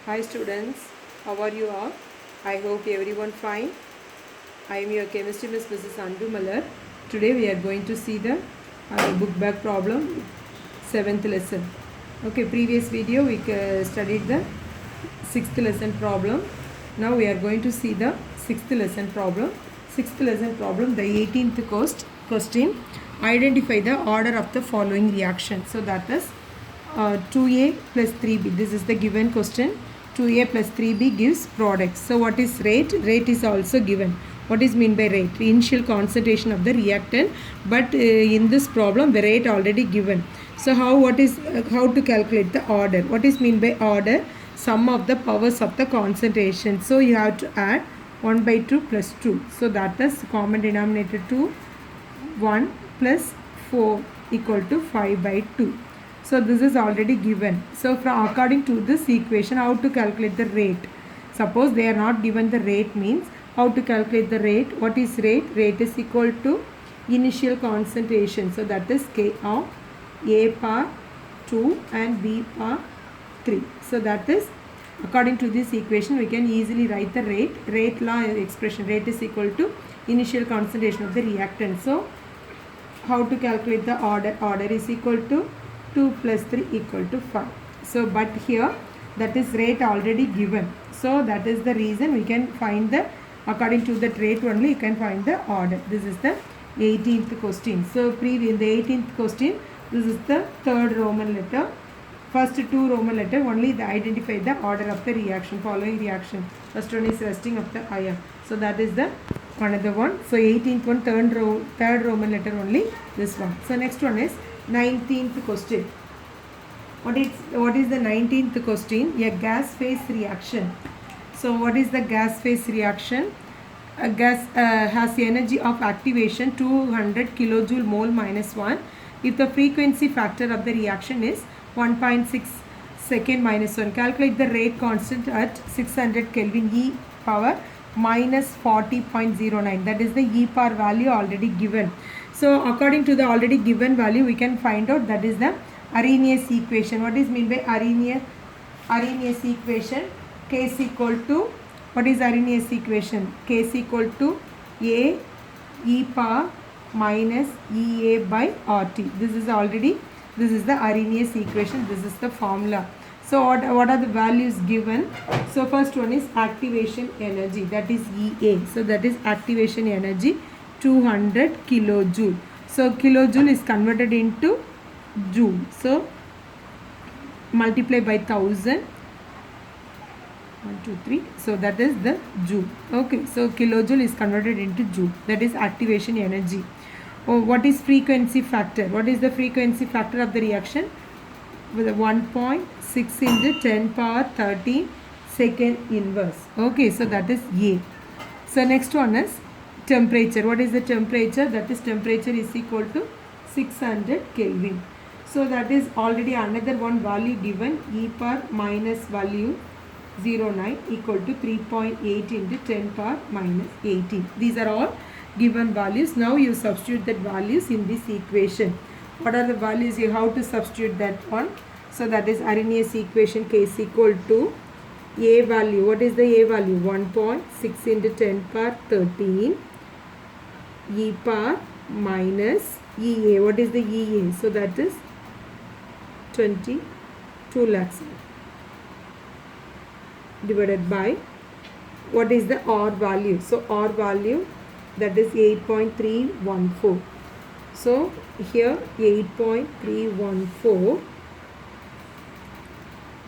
Hi students, how are you all? I hope everyone fine. I am your chemistry miss Mrs. Andu Malar. Today we are going to see the book back problem 7th lesson. Okay, previous video we studied the 6th lesson problem. Now we are going to see the 6th lesson problem. 6th lesson problem, the 18th question. Identify the order of the following reaction. So that is 2a plus 3b. This is the given question. 2a plus 3b gives products. So what is rate? Rate is also given. What is mean by rate? Initial concentration of the reactant, but in this problem the rate already given. So how to calculate the order? What is mean by order? Sum of the powers of the concentration. So you have to add 1 by 2 plus 2. So that is common denominator 2, 1 plus 4 equal to 5 by 2. So this is already given. So according to this equation, how to calculate the rate? Suppose they are not given the rate, means how to calculate the rate? What is rate? Rate is equal to initial concentration. So that is K of A power 2 and B power 3. So that is, according to this equation, we can easily write the rate. Rate law expression, rate is equal to initial concentration of the reactant. So how to calculate the order? Order is equal to 2 plus 3 equal to 5. So but here that is rate already given. So that is the reason we can find the, according to that rate only you can find the order. This is the 18th question. So in the 18th question, this is the third Roman letter. First two Roman letter only they identify the order of the reaction, following reaction. First one is resting of the ion. So that is the another one. So 18th one, third Roman letter only, this one. So next one is 19th question. What is the 19th question? A gas phase reaction. So what is the gas phase reaction? A gas has energy of activation 200 kilojoule mole minus 1 if the frequency factor of the reaction is 1.6 second minus 1. Calculate the rate constant at 600 Kelvin, E power minus 40.09. That is the E power value already given. So according to the already given value, we can find out that is the Arrhenius equation. What is mean by Arrhenius equation? K is equal to, what is Arrhenius equation? K is equal to A E power minus EA by RT. This is the Arrhenius equation. This is the formula. So what are the values given? So first one is activation energy, that is EA. So that is activation energy 200 kilojoule. So kilojoule is converted into joule. So multiply by 1000. 1, 2, 3. So that is the joule. Okay. So kilojoule is converted into joule. That is activation energy. Oh, what is frequency factor? What is the frequency factor of the reaction? With a 1.6 into 10 power 13 second inverse. Okay. So that is A. So next one is temperature. What is the temperature? That is temperature is equal to 600 Kelvin. So that is already another one value given, E power minus value 09 equal to 3.8 into 10 power minus 18. These are all given values. Now you substitute that values in this equation. What are the values? You have to substitute that one. So that is Arrhenius equation. K is equal to A value. What is the A value? 1.6 into 10 power 13 E power minus EA. What is the EA? So that is 22 lakhs divided by, what is the R value? So R value, that is 8.314. So here 8.314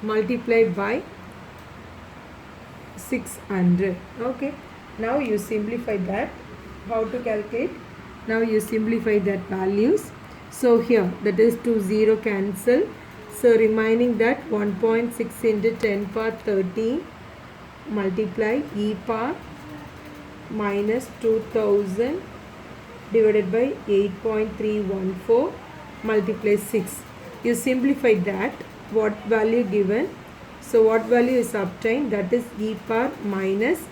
multiplied by 600. Okay. Now you simplify that. How to calculate? Now you simplify that values. So here that is 0 cancel. So remaining that 1.6 into 10 power 13 multiply E power minus 2000 divided by 8.314 multiply 6. You simplify that. What value given? So what value is obtained? That is E power minus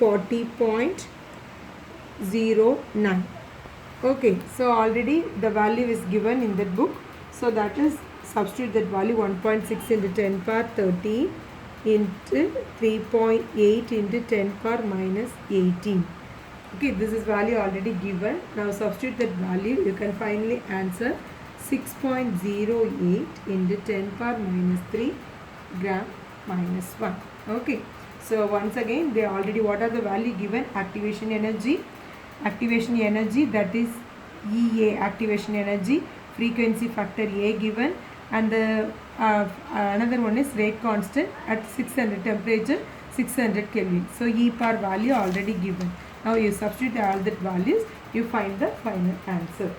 40.09. Okay. So already the value is given in that book. So that is, substitute that value 1.6 into 10 power 13 into 3.8 into 10 power minus 18. Okay, this is value already given. Now substitute that value. You can finally answer 6.08 into 10 power minus 3 gram minus 1. Okay, so once again they already, what are the value given? Activation energy, that is EA, activation energy, frequency factor A given, and the another one is rate constant at 600 temperature 600 Kelvin. So E power value already given. Now you substitute all that values, you find the final answer.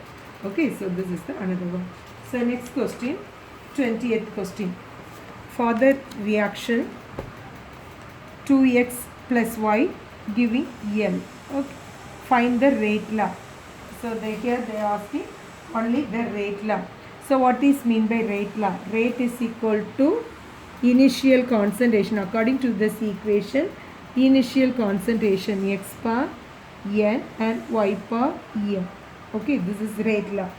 Okay, so this is the another one. So next question, 20th question. For the reaction 2x plus y giving L. Okay, find the rate law. So here they are asking only the rate law. So what is mean by rate law? Rate is equal to initial concentration. According to this equation, initial concentration x bar n and y bar m. Okay, this is rate law.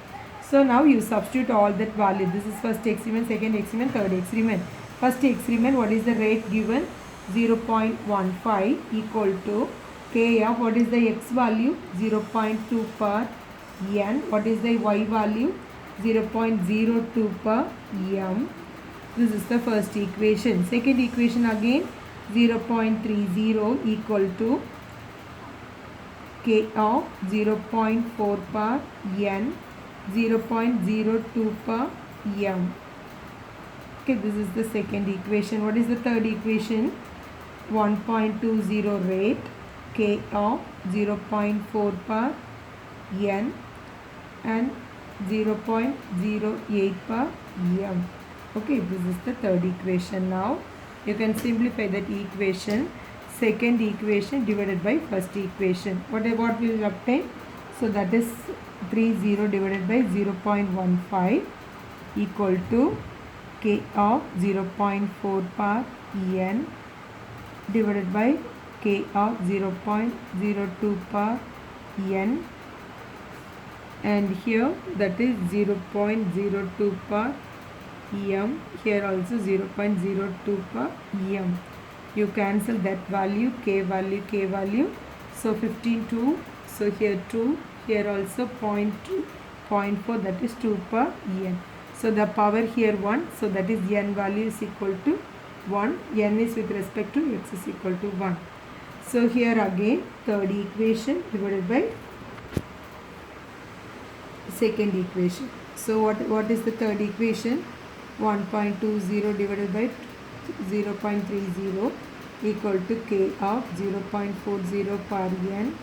So now you substitute all that value. This is first experiment, second experiment, third experiment. First experiment, what is the rate given? 0.15 equal to K of, what is the x value? 0.2 per n. What is the y value? 0.02 per m. This is the first equation. Second equation again, 0.30 equal to K of 0.4 per n, 0.02 per m. Okay, this is the second equation. What is the third equation? 1.20 rate, K of 0.4 per n and 0.08 per m. Okay, this is the third equation. Now you can simplify that equation. Second equation divided by first equation. What we will obtain? So that is 30 divided by 0.15 equal to K of 0.4 per n divided by K of 0.02 per n, and here that is 0.02 per m, here also 0.02 per m. You cancel that value, K value, so 15 2, so here 2, here also 0.2, 0.4, that is 2 per n. So the power here 1, so that is n value is equal to 1, n is with respect to x is equal to 1. So here again third equation divided by second equation. So what is the third equation? 1.20 divided by 0.30 equal to K of 0.40 per n,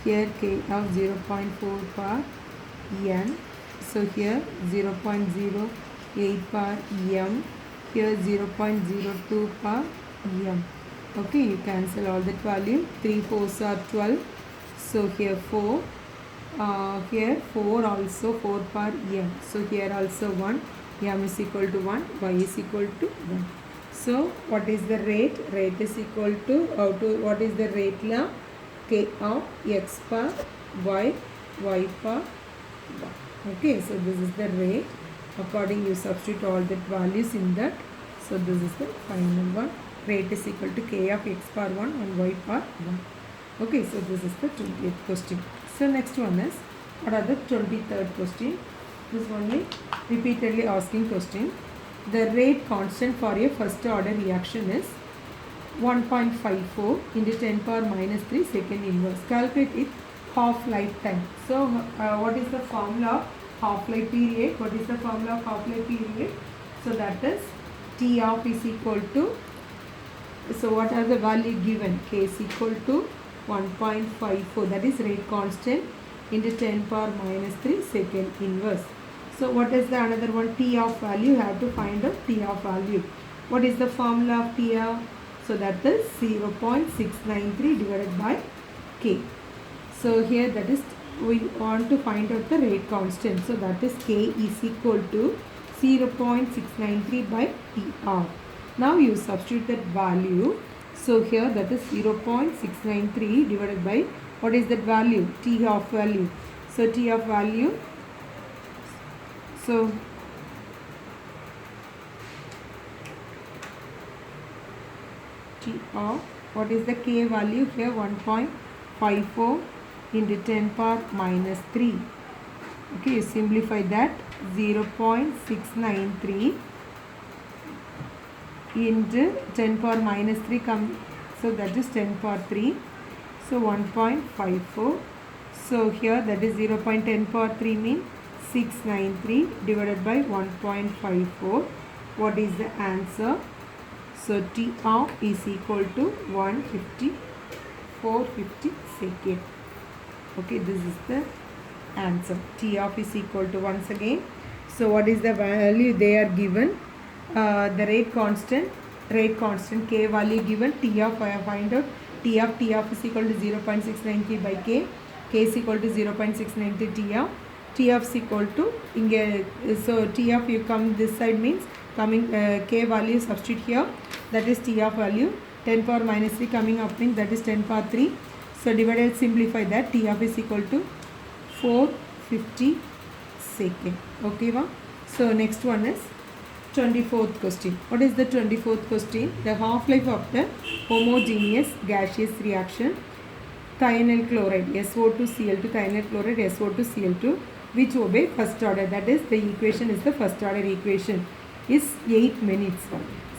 here K of 0.4 per n, so here 0.08 per m, here 0.02 per m. Okay, you cancel all that value. 3 4s are 12, so here 4, here 4 also 4 per m, so here also 1, m is equal to 1, y is equal to 1. So what is the rate? Rate is equal to, what is the rate law? K of x per y, y per 1. Okay, so this is the rate. According you substitute all that values in that. So this is the final one. Rate is equal to K of x per 1 and y per 1. Okay, so this is the 20th question. So next one is, what are the 23rd question? This only repeatedly asking question. The rate constant for a first order reaction is 1.54 into 10 power minus 3 second inverse. Calculate it half lifetime. So what is the formula of half life period? What is the formula of half life period? So that is T of is equal to, so what are the value given? K is equal to 1.54, that is rate constant, into 10 power minus 3 second inverse. So what is the another one? T of value, you have to find out T of value. What is the formula of T of? So that is 0.693 divided by K. So here that is, we want to find out the rate constant. So that is K is equal to 0.693 by T of. Now you substitute that value. So here that is 0.693 divided by, what is that value? T of value. So T of value, so T of, what is the K value here? 1.54 into 10 power minus 3. Okay, you simplify that. 0.693 into 10 power minus 3 come, so that is 10 power 3. So 1.54. So here that is 0.10 power 3 means 693 divided by 1.54. What is the answer? So T of is equal to 450 second. Okay, this is the answer. T of is equal to, once again, so what is the value they are given? The rate constant K value given. T of, I find out T of is equal to 0.693 by K. K is equal to 0.693 T of is equal to, so T of you come this side means coming K value substitute here, that is T of value 10 power minus 3 coming up means that is 10 power 3. So divided, simplify that. T of is equal to 450 second. Okay, va? So next one is 24th question. What is the 24th question? The half-life of the homogeneous gaseous reaction thionyl chloride SO2Cl2 thionyl chloride SO2Cl2 which obey first order, that is the equation is the first order equation, is 8 minutes.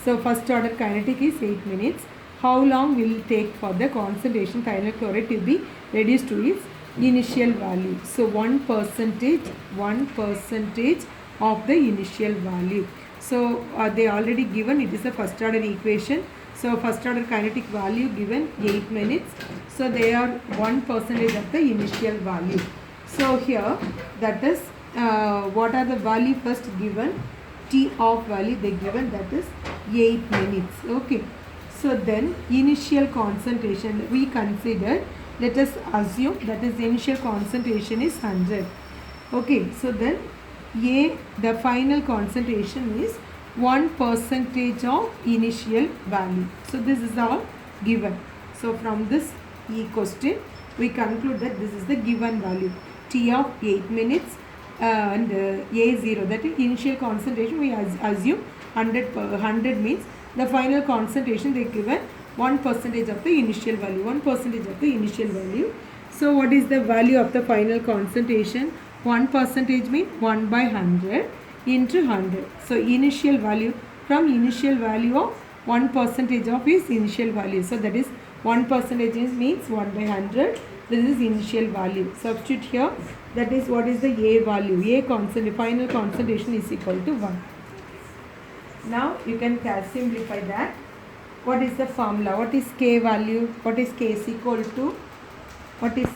So first order kinetic is 8 minutes. How long will it take for the concentration thionyl chloride to be reduced to its initial value? So 1% of the initial value. So they already given, it is a first order equation. So first order kinetic value given 8 minutes. So they are 1% of the initial value. So here that is what are the value first given? T of value they given, that is 8 minutes. Okay. So then initial concentration we consider, let us assume that is the initial concentration is 100. Okay. So then the final concentration is 1% of initial value. So this is all given. So from this question we conclude that this is the given value. T of 8 minutes and A0, that is initial concentration we assume 100 means the final concentration they given 1% of the initial value, 1% of the initial value. So what is the value of the final concentration? 1% means 1 by 100 into 100. So initial value, from initial value of 1% of his initial value. So that is 1% means 1 by 100. This is initial value. Substitute here. That is what is the A value. Final concentration is equal to 1. Now you can simplify that. What is the formula? What is K value? What is K is equal to? What is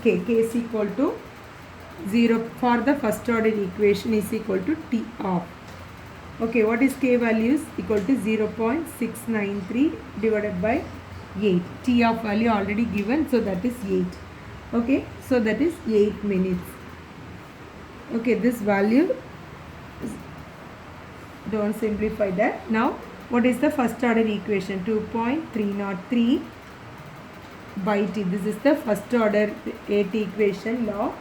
K? K is equal to 0 for the first order equation is equal to T of. Okay, what is K values? Equal to 0.693 divided by 8. T of value already given, so that is 8. Okay, so that is 8 minutes. Okay, this value, don't simplify that. Now, what is the first order equation? 2.303 by T. This is the first order AT equation, law.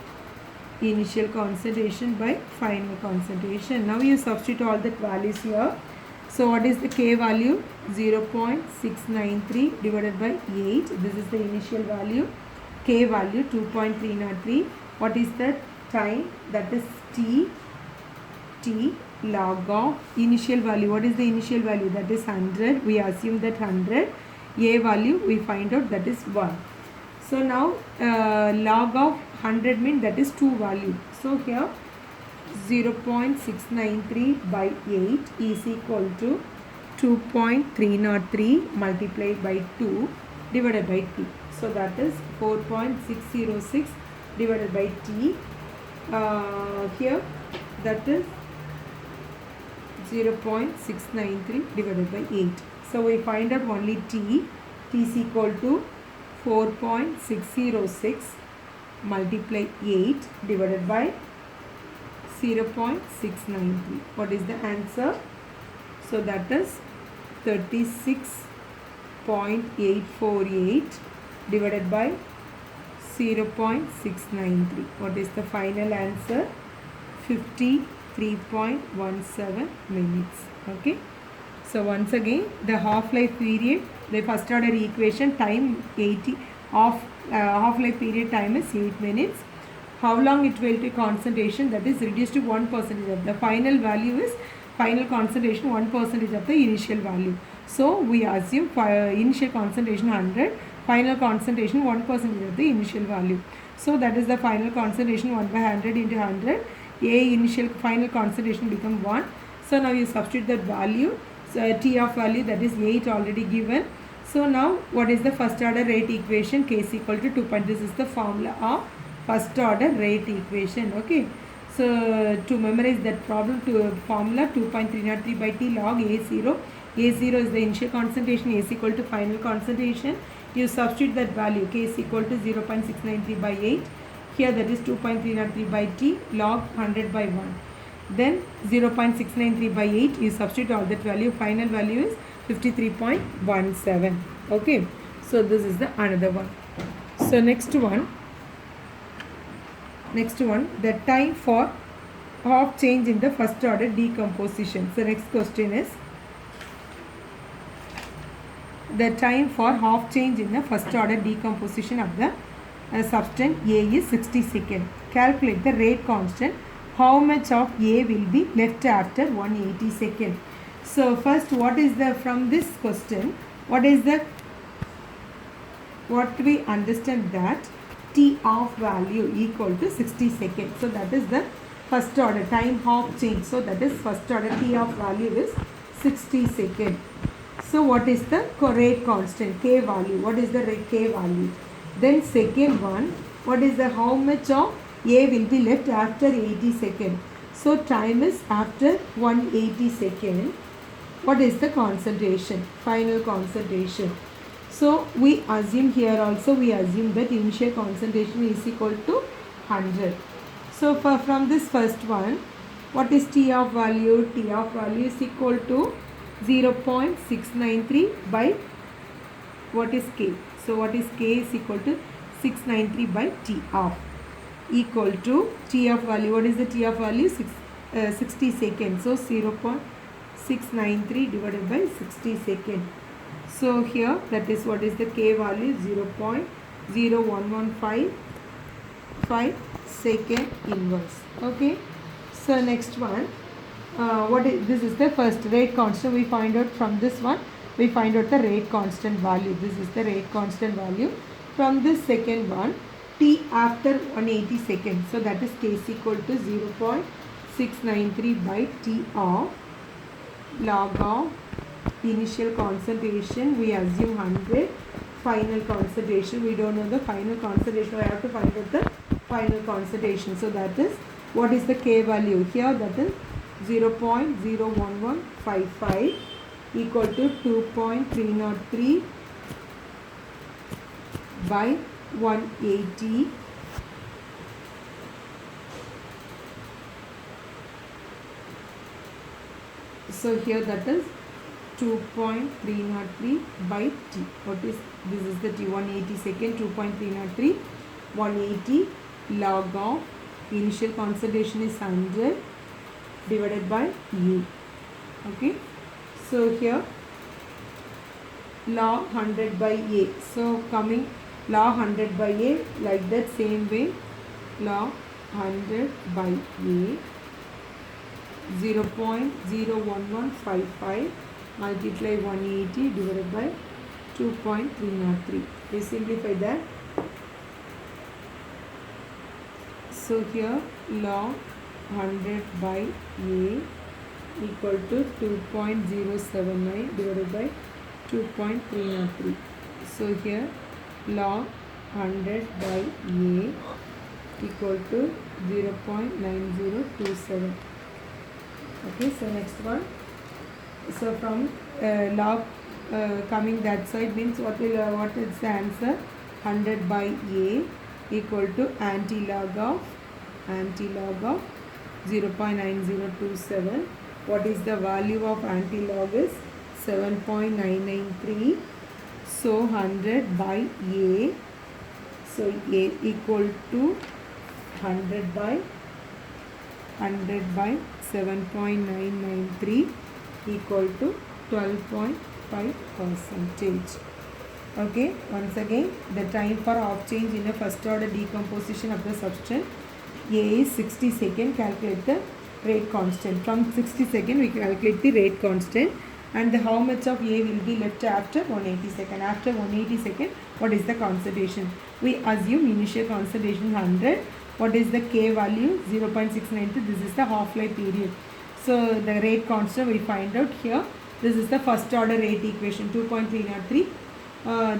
Initial concentration by final concentration. Now you substitute all the values here. So what is the K value? 0.693 divided by 8. This is the initial value. K value 2.303. What is the time? That is T log of initial value. What is the initial value? That is 100. We assume that 100. A value we find out, that is 1. So now log of 100 means that is 2 value. So here 0.693 by 8 is equal to 2.303 multiplied by 2 divided by T. So that is 4.606 divided by T. Here that is 0.693 divided by 8. So we find out only T. T is equal to 4.606 multiply 8 divided by 0.693. What is the answer? So that is 36.848 divided by 0.693. What is the final answer? 53.17 minutes. Okay. So once again, the half-life period, the first order equation, time 80 of half-life period time is 8 minutes. How long it will take concentration, that is reduced to 1% of the final value is final concentration 1% of the initial value. So we assume initial concentration 100, final concentration 1% of the initial value. So that is the final concentration 1 by 100 into 100. A initial final concentration become 1. So now you substitute that value. So T of value, that is 8 already given. So now what is the first order rate equation? K is equal to 2. This is the formula of first order rate equation. Okay. So to memorize that problem, to formula 2.303 by T log A0. A0 is the initial concentration, A is equal to final concentration. You substitute that value, K is equal to 0.693 by 8. Here that is 2.303 by T log 100 by 1. Then 0.693 by 8, you substitute all that value, final value is 53.17. Okay, so this is the another one. So next one, the time for half change in the first order decomposition. So next question is, the time for half change in the first order decomposition of the substance A is 60 seconds. Calculate the rate constant. How much of A will be left after 180 seconds? So first, what is the, from this question, what we understand that T of value equal to 60 seconds. So that is the first order time half change. So that is first order T of value is 60 seconds. So what is the rate constant? K value. What is the rate K value? Then second one, what is the how much of A will be left after 80 seconds? So time is after 180 seconds. What is the concentration? Final concentration. So we assume here also, we assume that initial concentration is equal to 100. So from this first one, what is T of value? T of value is equal to 0.693 by what is K? So what is K is equal to 693 by T of equal to T of value. What is the T of value? 60 seconds. So 0.693 divided by 60 seconds. So here that is what is the K value? 0.0115 second inverse. Okay. So next one, this is the first rate constant. We find out from this one, we find out the rate constant value. This is the rate constant value. From this second one, T after 180 seconds. So that is K is equal to 0.693 by T of log of initial concentration. We assume 100. Final concentration, we don't know the final concentration. We have to find out the final concentration. So that is, what is the K value here? That is 0.01155 equal to 2.303 by 180 . So here that is 2.303 by T. What is this? Is the T 180 second. 2.303 180 log of initial concentration is 100 divided by U. Okay. So here log 100 by A. So coming log 100 by A, like that same way, log 100 by A, 0.01155 multiply 180 divided by 2.303. We simplify that. So here log 100 by A equal to 2.079 divided by 2.303. So here log 100 by A equal to 0.9027. Okay, so next one. So from log coming that side means what is the answer? 100 by A equal to anti-log of 0.9027. What is the value of anti-log is 7.993. So 100 by A. So A equal to 100 by 7.993 equal to 12.5%. Okay, once again, the time for off change in a first order decomposition of the substance A is 60 seconds. Calculate the rate constant. From 60 seconds we calculate the rate constant, and the how much of A will be left after 180 seconds. After 180 seconds, what is the concentration? We assume initial concentration 100. What is the K value? 0.692. This is the half-life period. So the rate constant we find out here. This is the first order rate equation 2.303.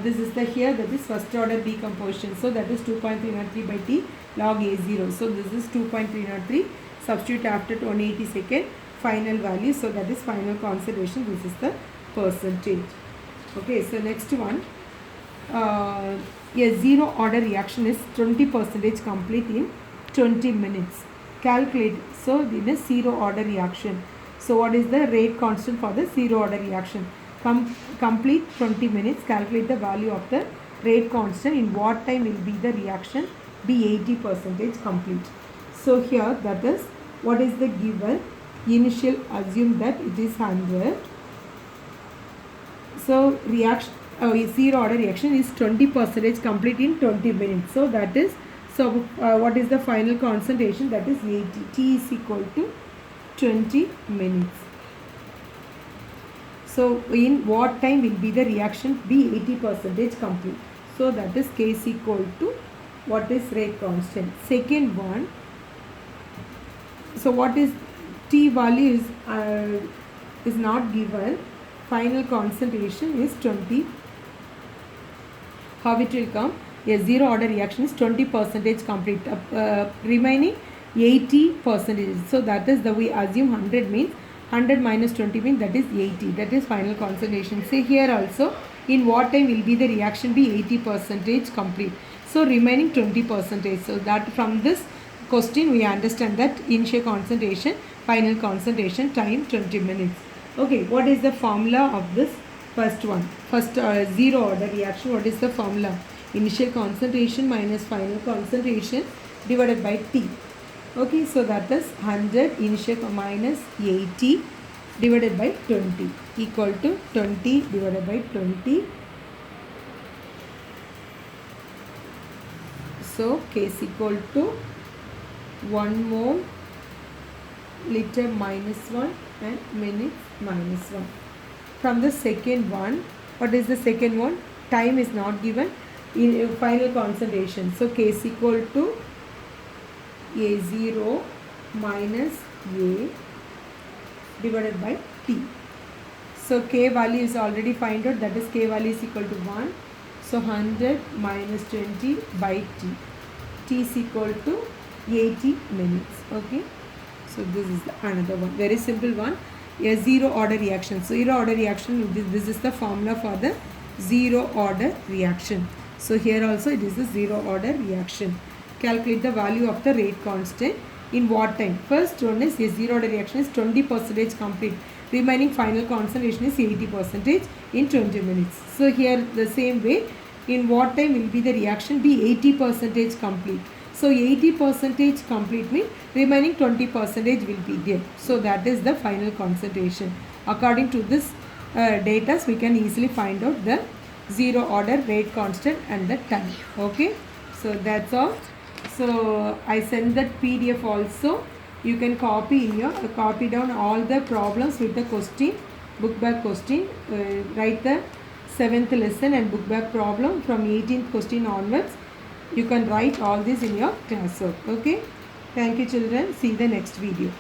This is the here, that is first order decomposition. So that is 2.303 by T log A0. So this is 2.303. Substitute after 180 seconds. Final value. So that is final concentration. This is the percentage. Okay. So next one. A zero order reaction is 20% complete in 20 minutes. Calculate. So in a zero order reaction. So what is the rate constant for the zero order reaction? Complete 20 minutes. Calculate the value of the rate constant. In what time will be the reaction be 80% complete? So here, that is what is the given. Initial assume that it is 100. So reaction zero order reaction is 20% complete in 20 minutes. So that is, so what is the final concentration? That is 80. T is equal to 20 minutes. So in what time will be the reaction be 80% complete? So that is K is equal to what is rate constant. Second one. So what is T value is not given. Final concentration is 20. How it will come? A zero order reaction is 20% complete. Remaining 80%. So that is the, we assume 100 means 100 minus 20 means that is 80. That is final concentration. Say here also, in what time will be the reaction be 80% complete? So remaining 20%. So that from this question we understand that initial concentration, final concentration, time 20 minutes. Okay, what is the formula of this first one? First zero order reaction, what is the formula? Initial concentration minus final concentration divided by T. Okay, so that is 100 initial minus 80 divided by 20 equal to 20 divided by 20. So K is equal to 1 mole liter minus 1 and minutes minus 1. From the second one, what is the second one? Time is not given. In final concentration. So K is equal to A0 minus A divided by T. So K value is already find out, that is K value is equal to 1. So 100 minus 20 by T. T is equal to 80 minutes. Okay. So this is another one. Very simple one. A zero order reaction. So zero order reaction, this is the formula for the zero order reaction. So here also it is a zero order reaction. Calculate the value of the rate constant in what time? First one is a zero order reaction is 20% complete. Remaining final concentration is 80% in 20 minutes. So here the same way, in what time will be the reaction be 80% complete? So 80% complete means remaining 20% will be there. So that is the final concentration. According to this data, we can easily find out the zero order rate constant and the time. Okay, so that's all. So I send that PDF also. You can copy in your copy down all the problems with the question, book back question. Write the 7th lesson and book back problem from 18th question onwards. You can write all this in your classwork. Okay, thank you children. See the next video.